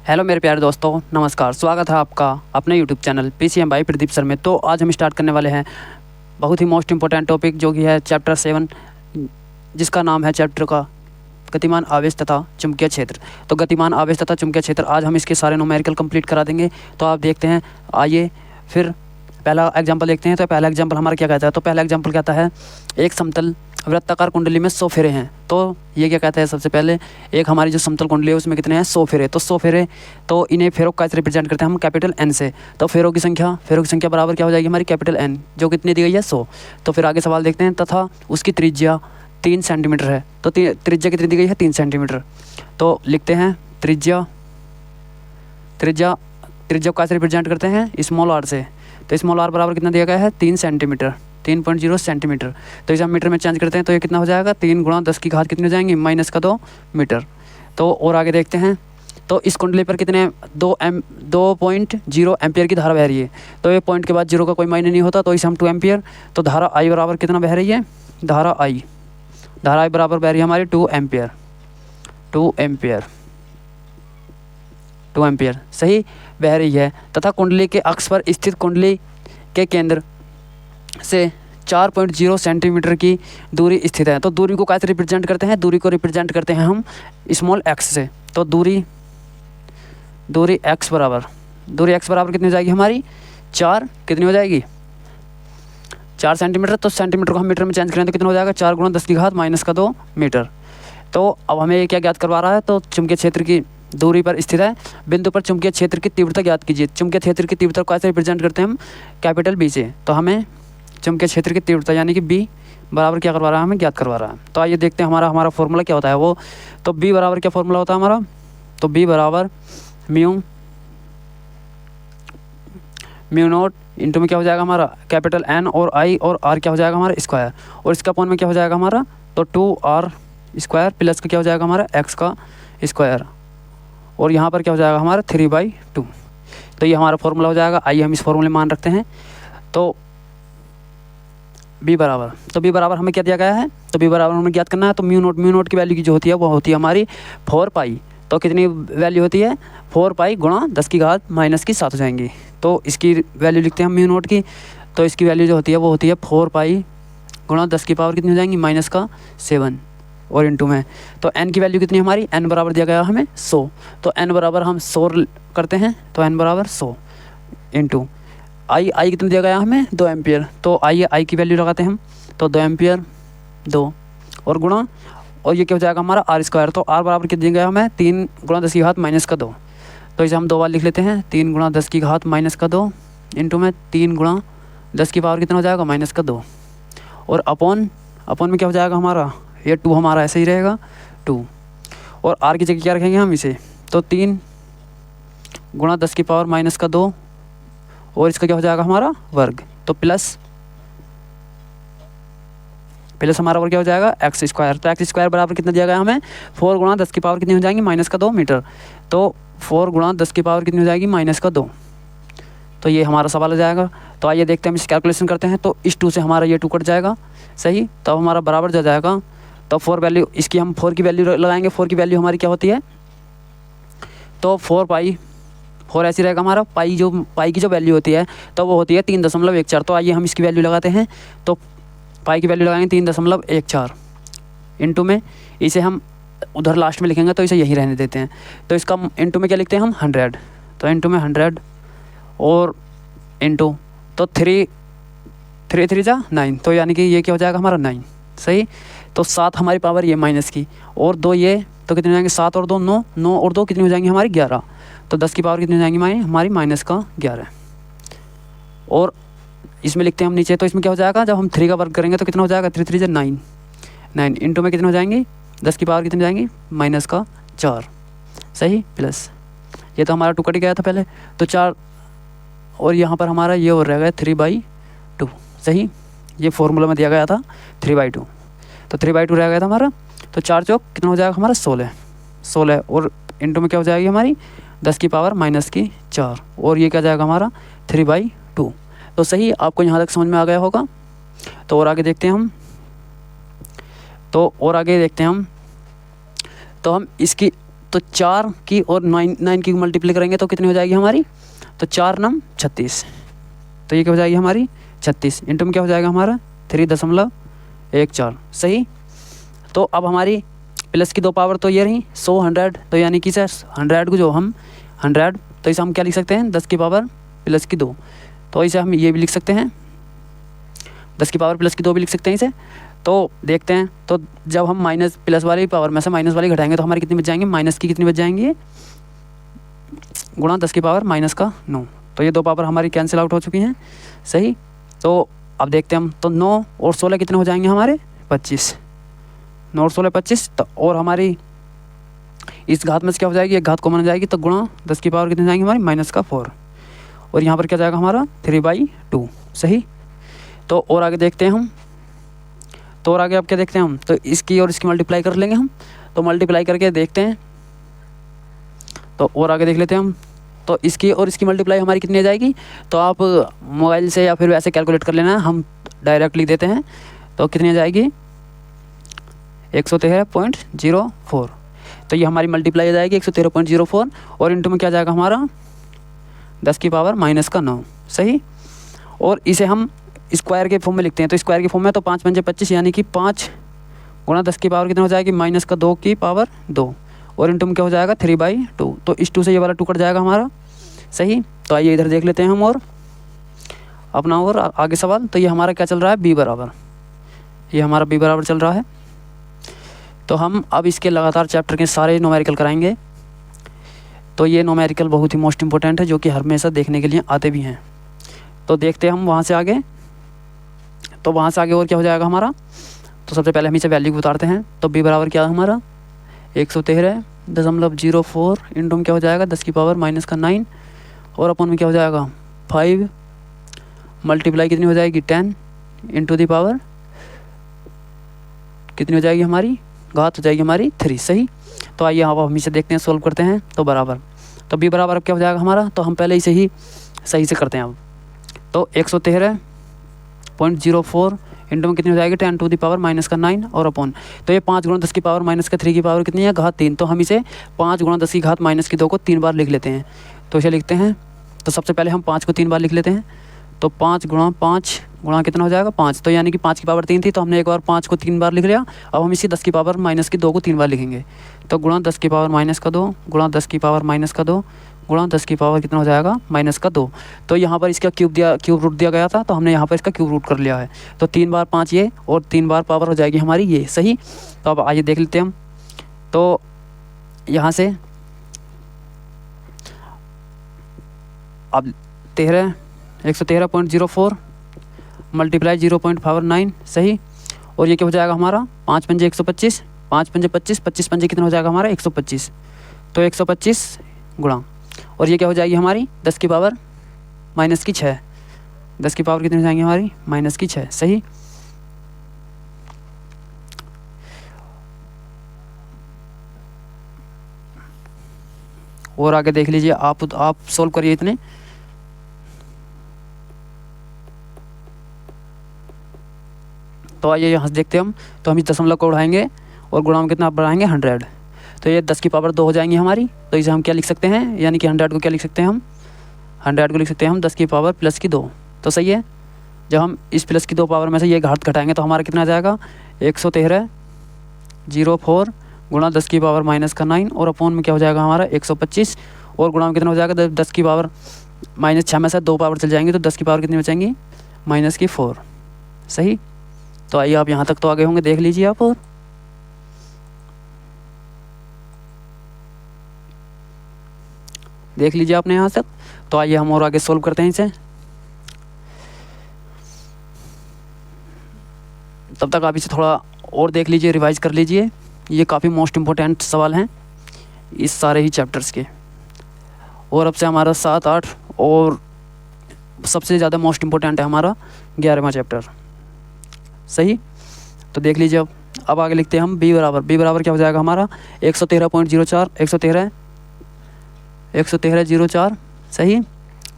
Hello मेरे प्यारे दोस्तों, नमस्कार। स्वागत है आपका अपने YouTube channel PCM by Pradeep sir में। तो आज हम स्टार्ट करने वाले हैं बहुत ही मोस्ट इंपॉर्टेंट टॉपिक, जो कि है चैप्टर 7, जिसका नाम है चैप्टर का गतिमान आवेश तथा चुंबकीय क्षेत्र। तो गतिमान आवेश तथा चुंबकीय क्षेत्र, आज हम इसके सारे न्यूमेरिकल कंप्लीट करा देंगे। तो आप देखते हैं, आइए फिर पहला एग्जाम्पल देखते हैं। तो पहला एग्जाम्पल हमारा क्या कहता है? तो पहला एग्जाम्पल कहता है एक समतल वृत्ताकार कुंडली में 100 फेरे हैं। तो ये क्या कहता है? सबसे पहले एक हमारी जो समतल कुंडली है उसमें कितने हैं? 100 फेरे। तो 100 फेरे, तो इन्हें फेरों का कैसे रिप्रेजेंट करते हैं हम? कैपिटल N से। तो फेरों की संख्या बराबर क्या हो जाएगी हमारी? कैपिटल N, जो कितनी दी गई है? 100। तो फिर आगे सवाल देखते हैं। तथा उसकी त्रिज्या 3 सेंटीमीटर है। तो त्रिज्या कितनी दी गई है? 3 सेंटीमीटर। तो लिखते हैं त्रिज्या को कैसे रिप्रेजेंट करते हैं? स्मॉल r से। तो स्मॉल r बराबर कितना दिया गया है? 3 सेंटीमीटर, 3.0 सेंटीमीटर। तो इसे हम मीटर में चेंज करते हैं तो ये कितना हो जाएगा? 3 × 10 की घात कितनी हो जाएंगी? -2 मीटर। तो और आगे देखते हैं। तो इस कुंडली पर कितने 2.0 एम्पियर की धारा बह रही है। तो ये पॉइंट के बाद 0 का कोई मायने नहीं होता, तो इसे हम 2 एम्पियर। तो धारा I बराबर कितना बह रही है? धारा I बराबर बह रही है हमारी 2 एम्पियर। 2 एम्पियर सही बह रही है। तथा कुंडली के अक्ष पर स्थित कुंडली के केंद्र से 4.0 सेंटीमीटर की दूरी स्थित है। तो दूरी को कैसे रिप्रेजेंट करते हैं? दूरी को रिप्रेजेंट करते हैं हम स्मॉल x से। तो दूरी x बराबर कितनी हो जाएगी हमारी? 4 कितनी हो जाएगी? 4 सेंटीमीटर। तो सेंटीमीटर को हम मीटर में चेंज करें तो कितना हो जाएगा? 4 × 10 की घात -2 मीटर। तो अब हमें ये क्या ज्ञात करवा रहा है? तो चुंबकीय क्षेत्र की दूरी पर स्थित है बिंदु पर चुंबकीय क्षेत्र की तीव्रता ज्ञात कीजिए। चुंबकीय क्षेत्र की तीव्रता को कैसे रिप्रेजेंट करते हैं हम? कैपिटल B से। तो हमें चुंबकीय क्षेत्र की तीव्रता यानी कि B बराबर क्या करवा रहा है? हमें ज्ञात करवा रहा है। तो आइए देखते हैं हमारा फॉर्मूला क्या होता है वो। तो B बराबर क्या फॉर्मूला होता है हमारा? तो B बराबर म्यू नोट इंटू में क्या हो जाएगा हमारा? कैपिटल N और I और R क्या हो जाएगा हमारा? स्क्वायर। और इसका अपॉन में क्या हो जाएगा हमारा? तो 2R स्क्वायर प्लस का क्या हो जाएगा हमारा? X का स्क्वायर। और यहाँ पर क्या हो जाएगा हमारा? 3/2। तो ये हमारा फॉर्मूला हो जाएगा। आइए हम इस फॉर्मूले में मान रखते हैं। तो B बराबर हमें क्या दिया गया है? तो B बराबर हमें ज्ञात करना है। तो म्यू नोट की वैल्यू की जो होती है वो होती है हमारी 4 पाई। तो कितनी वैल्यू होती है? 4 पाई × 10 की घात -7 हो जाएंगी। तो इसकी वैल्यू लिखते हैं हम म्यू नोट की। तो इसकी वैल्यू जो होती है वो होती है 4 पाई × 10 की पावर कितनी हो जाएंगी? -7 और इंटू में। तो n की वैल्यू कितनी हमारी? n बराबर दिया गया हमें 100। तो n बराबर हम 100 करते हैं। तो n बराबर 100 इंटू I कितना दिया गया हमें? 2 एम्पियर। तो I की वैल्यू लगाते हैं हम। तो 2 एम्पियर 2 और गुणा, और ये क्या हो जाएगा हमारा? R square. तो R बराबर कितना दिया गया हमें? 3 × 10 की घात -2। तो इसे हम 2 बार लिख लेते हैं। 3 × 10 की घात -2 इंटू में 3 × 10 की पावर कितना हो जाएगा? -2 और अपॉन में क्या हो जाएगा हमारा? ये 2 हमारा ऐसे ही रहेगा 2। और R की जगह क्या रखेंगे हम इसे? तो 3 × 10 की पावर -2 और इसका क्या हो जाएगा हमारा? वर्ग। तो प्लस हमारा वर्ग क्या हो जाएगा? x square. तो x स्क्वायर बराबर कितना दिया गया हमें? 4 × 10 की पावर कितनी हो जाएंगी? -2 मीटर। तो 4 × 10 की पावर कितनी हो जाएगी? -2। तो ये हमारा सवाल हो जाएगा। तो आइए देखते हैं, हम इस कैलकुलेशन करते हैं। तो इस 2 से हमारा ये 2 कट जाएगा सही। तो हमारा बराबर जा जाएगा। तो 4 वैल्यू इसकी हम 4 की वैल्यू लगाएंगे। 4 की वैल्यू हमारी क्या होती है? तो 4 पाई, 4 ऐसी रहेगा हमारा। पाई की जो वैल्यू होती है तो वो होती है 3.14। तो आइए हम इसकी वैल्यू लगाते हैं। तो पाई की वैल्यू लगाएंगे 3.14 इंटू में, इसे हम उधर लास्ट में लिखेंगे तो इसे यही रहने देते हैं। तो इसका इंटू में क्या लिखते हैं हम? 100। तो इंटू में 100 और इंटू तो 3 3 जा 9। तो यानी कि ये क्या हो जाएगा हमारा? 9 सही। तो 7 हमारी पावर ये माइनस की, और 2 ये, तो कितने हो जाएंगे? 7 और 2 9, 9 और 2 कितनी हो जाएंगी हमारी? 11। तो 10 की पावर कितनी हो जाएंगी हमारी? -11। और इसमें लिखते हैं हम नीचे। तो इसमें क्या हो जाएगा? जब हम 3 का वर्ग करेंगे तो कितना हो जाएगा? 3 3 जा 9 इंटू में कितने हो जाएंगी? 10 की पावर कितनी हो जाएंगी? -4 सही प्लस, ये तो हमारा 2 कट गया था पहले। तो 4 और यहाँ पर हमारा ये हो रहेगा 3/2 सही। ये फॉर्मूला में दिया गया था 3/2। तो 3/2 रह गया था हमारा। तो 4 चौक कितना हो जाएगा हमारा? 16 और इंटू में क्या हो जाएगी हमारी? 10 की पावर -4 और ये क्या जाएगा हमारा? 3/2। तो सही, आपको यहाँ तक समझ में आ गया होगा। तो और आगे देखते हैं हम। तो हम इसकी तो 4 की और 9 की मल्टीप्लाई करेंगे तो कितनी हो जाएगी हमारी, तो 4 9 36, तो ये क्या हो जाएगी हमारी 36, इंटू में क्या हो जाएगा हमारा 3.14। सही। तो अब हमारी प्लस की 2 पावर तो ये रही 100 100, तो यानी कि सर 100 को जो हम 100, तो इसे हम क्या लिख सकते हैं 10 की पावर प्लस की 2, तो इसे हम ये भी लिख सकते हैं 10 की पावर प्लस की 2 भी लिख सकते हैं इसे। तो देखते हैं, तो जब हम माइनस प्लस वाली पावर में से माइनस वाली घटाएंगे तो हमारी कितनी बच जाएंगी, माइनस की कितनी बच जाएंगी, गुणा 10 की पावर माइनस का 9, तो ये 2 पावर हमारी कैंसिल आउट हो चुकी हैं। सही। तो अब देखते हैं हम, तो 9 और 16 कितने हो जाएंगे हमारे 25, 9 और 16 25, तो और हमारी इस घात में से क्या हो जाएगी, एक घात कॉमन हो जाएगी, तो गुणा 10 की पावर कितनी जाएंगी हमारी माइनस का 4, और यहाँ पर क्या जाएगा हमारा 3/2। सही। तो और आगे देखते हैं हम, तो और आगे अब क्या देखते हैं हम, तो इसकी और इसकी मल्टीप्लाई कर लेंगे हम, तो मल्टीप्लाई करके देखते हैं, तो और आगे देख लेते हैं हम, तो इसकी और इसकी मल्टीप्लाई हमारी कितनी आ जाएगी, तो आप मोबाइल से या फिर वैसे कैलकुलेट कर लेना, हम डायरेक्ट लिख देते हैं, तो कितनी आ जाएगी 113.04, तो ये हमारी मल्टीप्लाई आ जाएगी 113.04, और इंटू में क्या जाएगा हमारा 10 की पावर माइनस का 9। सही। और इसे हम स्क्वायर के फॉर्म में लिखते हैं, तो स्क्वायर के फॉर्म में तो 5 पंजे 25, यानी कि 5 गुणा 10 की पावर कितना हो जाएगी माइनस का 2 की पावर 2, और इंटू में क्या हो जाएगा 3/2, तो इस 2 से ये वाला 2 कट जाएगा हमारा। सही। तो आइए इधर देख लेते हैं हम और अपना और आगे सवाल, तो ये हमारा क्या चल रहा है b बराबर, ये हमारा b बराबर चल रहा है। तो हम अब इसके लगातार चैप्टर के सारे न्यूमेरिकल कराएंगे, तो ये न्यूमेरिकल बहुत ही मोस्ट इंपॉर्टेंट है, जो कि हमेशा देखने के लिए आते भी हैं। तो देखते हैं हम वहाँ से आगे, तो वहाँ से आगे और क्या हो जाएगा हमारा, तो सबसे पहले हम इसे वैल्यू उतारते हैं, तो b बराबर क्या है हमारा 113.04, इंटू में क्या हो जाएगा 10 की पावर माइनस का 9, और अपन में क्या हो जाएगा 5, मल्टीप्लाई कितनी हो जाएगी 10, इंटू दी पावर कितनी हो जाएगी हमारी, घात हो जाएगी हमारी 3। सही। तो आइए अब हम इसे देखते हैं, सोल्व करते हैं, तो बराबर, तो b बराबर अब क्या हो जाएगा हमारा, तो हम पहले इसे ही सही से करते हैं अब, तो 113.04 इंटू में कितनी हो जाएगी 10 टू दी पावर माइनस का 9, और अपॉन, तो ये 5 गुणा 10 की पावर माइनस का 3 की पावर कितनी है, घात 3, तो हम इसे 5 गुणा 10 की घात माइनस की 2 को 3 बार लिख लेते हैं। तो इसे लिखते हैं, तो सबसे पहले हम 5 को 3 बार लिख लेते हैं, तो 5 गुणा 5 गुणा कितना हो जाएगा 5, तो यानी कि 5 की पावर 3 थी, तो हमने एक बार 5 को 3 बार लिख लिया। अब हम इसी 10 की पावर माइनस की 2 को 3 बार लिखेंगे, तो गुणा 10 की पावर माइनस का 2 गुणा 10 की पावर माइनस का 2 गुणा 10 की पावर कितना हो जाएगा माइनस का 2। तो यहाँ पर इसका क्यूब रूट दिया गया था, तो हमने यहाँ पर इसका क्यूब रूट कर लिया है, तो 3 बार 5 ये, और 3 बार पावर हो जाएगी हमारी ये। सही। तो अब आइए देख लेते हैं हम, तो यहाँ से अब 113.04 मल्टीप्लाई 0.59। सही। और ये क्या हो जाएगा हमारा 5 पंजे 125, 5 पंजे 25, 25 पंजे कितना हो जाएगा हमारा 125, तो 125 गुणा, और ये क्या हो जाएगी हमारी 10 की पावर माइनस की 6, 10 की पावर कितनी हो जाएंगी हमारी माइनस की 6। सही। और आगे देख लीजिए, आप सोल्व करिए इतने, तो आइए यहाँ से देखते हैं हम, तो हम इस दशमलव को उड़ाएंगे और गुणा में कितना बढ़ाएंगे 100, तो ये 10 की पावर 2 हो जाएंगी हमारी, तो इसे हम क्या लिख सकते हैं, यानी कि 100 को क्या लिख सकते हैं हम, 100 को लिख सकते हैं हम 10 की पावर प्लस की 2। तो सही है। जब हम इस प्लस की 2 पावर में से ये घात घटाएंगे तो हमारा कितना आ जाएगा 113.04 गुणा 10 की पावर माइनस का 9, और अपॉन में क्या हो जाएगा हमारा 125, और गुणा में कितना हो जाएगा 10 की पावर माइनस 6 में से 2 पावर चल जाएंगे, तो 10 की पावर कितनी बचेंगी माइनस की 4। सही। तो आइए आप यहाँ तक तो आगे होंगे, देख लीजिए आप, और देख लीजिए आपने यहाँ तक। तो आइए हम और आगे सोल्व करते हैं इसे, तब तक आप इसे थोड़ा और देख लीजिए, रिवाइज कर लीजिए, ये काफ़ी मोस्ट इम्पोर्टेंट सवाल हैं इस सारे ही चैप्टर्स के। और अब से हमारा 7 8 और सबसे ज़्यादा मोस्ट इम्पोर्टेंट है हमारा 11वां चैप्टर। सही। तो देख लीजिए अब आगे लिखते हैं हम b बराबर क्या हो जाएगा हमारा 113.04 113.04। सही।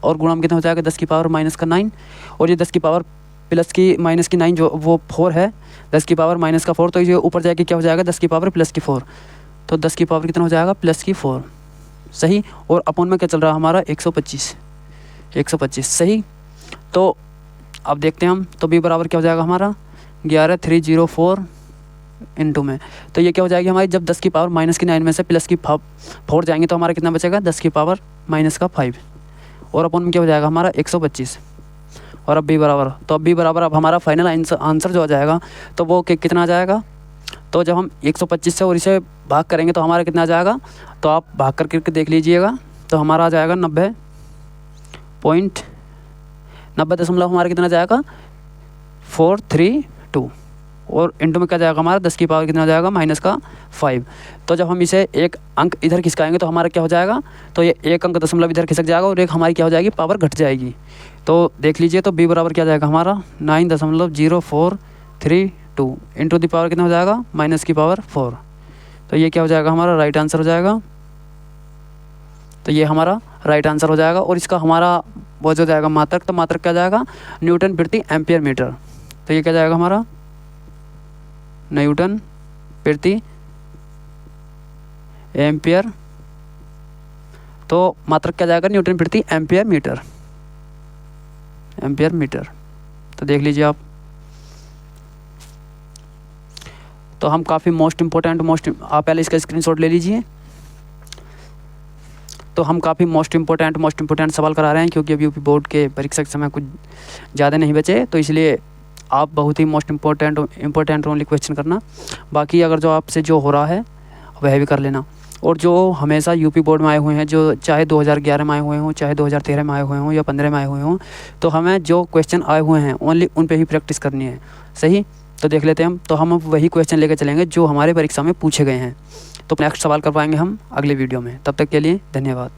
और गुणा में कितना हो जाएगा 10 की पावर माइनस का 9, और ये 10 की पावर प्लस की माइनस की 9 जो वो 4 है, 10 की पावर माइनस का 4, तो ये ऊपर जाके क्या हो जाएगा 10 की पावर प्लस की 4, तो 10 की पावर कितना हो जाएगा प्लस की 4, सही। और अपॉन में क्या चल रहा है हमारा 125 सही। तो अब देखते हैं हम, तो b बराबर क्या हो जाएगा हमारा 11304 इंटू में, तो ये क्या हो जाएगी हमारी, जब 10 की पावर माइनस की 9 में से प्लस की 4 जाएंगे तो हमारा कितना बचेगा 10 की पावर माइनस का 5, और अपॉन में क्या हो जाएगा हमारा 125। और अब b बराबर, तो अब b बराबर अब हमारा फाइनल आंसर जो आ जाएगा तो वो कितना आ जाएगा, तो जब हम 125 से और इसे भाग करेंगे तो हमारा कितना आ जाएगा, तो आप भाग करके देख लीजिएगा, तो हमारा आ जाएगा 90.90 हमारा कितना आ जाएगा 432, और इंटू में क्या जाएगा हमारा 10 की पावर कितना हो जाएगा माइनस का 5। तो जब हम इसे एक अंक इधर खिसकाएंगे तो हमारा क्या हो जाएगा, तो ये एक अंक दशमलव इधर खिसक जाएगा और एक हमारी क्या हो जाएगी पावर घट जाएगी। तो देख लीजिए, तो b बराबर क्या जाएगा हमारा 9.0432 इंटू द पावर कितना हो जाएगा माइनस की पावर 4। तो ये क्या हो जाएगा हमारा राइट आंसर हो जाएगा, तो ये हमारा राइट आंसर हो जाएगा। और इसका हमारा वो जो जाएगा मात्रक, तो मात्रक क्या जाएगा न्यूटन प्रति एम्पियर मीटर, तो ये क्या जाएगा हमारा न्यूटन प्रति एम्पियर, तो मात्रक क्या जाएगा न्यूटन प्रति एम्पियर मीटर। तो देख लीजिए आप, तो हम काफ़ी मोस्ट इम्पोर्टेंट आप पहले इसका स्क्रीनशॉट ले लीजिए। तो हम काफ़ी मोस्ट इम्पोर्टेंट सवाल करा रहे हैं, क्योंकि अभी यूपी बोर्ड के परीक्षा के समय कुछ ज़्यादा नहीं बचे, तो इसलिए आप बहुत ही मोस्ट इम्पोर्टेंट ओनली क्वेश्चन करना। बाकी अगर जो आपसे जो हो रहा है वह भी कर लेना। और जो हमेशा यूपी बोर्ड में आए हुए हैं, जो चाहे 2011 में आए हुए हों, चाहे 2013 में आए हुए हों या 15 में आए हुए हों, तो हमें जो क्वेश्चन आए हुए हैं ओनली उन पे ही प्रैक्टिस करनी है, सही। तो देख लेते हैं हम, तो हम वही क्वेश्चन लेकर चलेंगे जो हमारे परीक्षा में पूछे गए हैं। तो नेक्स्ट सवाल कर पाएंगे हम अगले वीडियो में। तब तक के लिए धन्यवाद।